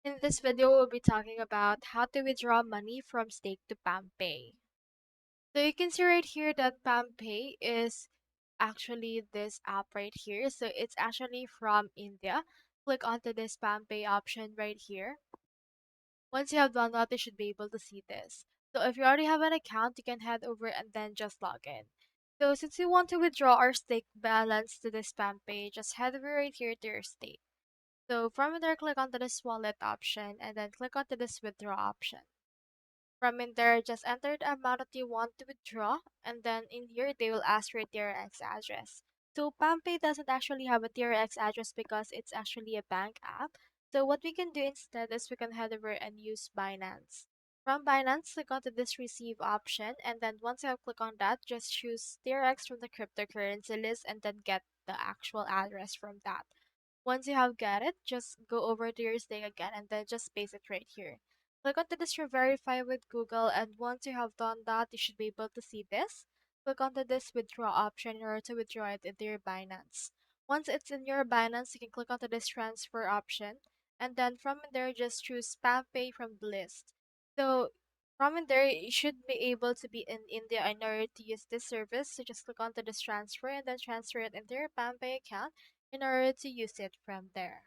In this video, we'll be talking about how to withdraw money from Stake to Fampay. So you can see right here that Fampay is actually this app right here. So it's actually from India. Click onto this Fampay option right here. Once you have done that, you should be able to see this. So if you already have an account, you can head over and then just log in. So since we want to withdraw our stake balance to this Fampay, just head over right here to your stake. So from there, click onto this wallet option and then click onto this withdraw option. From in there, just enter the amount that you want to withdraw, and then in here, they will ask for your TRX address. So PamPay doesn't actually have a TRX address because it's actually a bank app. So what we can do instead is we can head over and use Binance. From Binance, click onto this receive option, and then once you have clicked on that, just choose TRX from the cryptocurrency list and then get the actual address from that. Once you have got it, just go over to your stake again and then just paste it right here. Click onto this to verify with Google, and once you have done that, you should be able to see this. Click onto this withdraw option in order to withdraw it into your Binance. Once it's in your Binance, you can click onto this transfer option, and then from there, just choose Spam Pay from the list. So from in there, you should be able to be in India in order to use this service. So just click onto this transfer and then transfer it into your PamPay account in order to use it from there.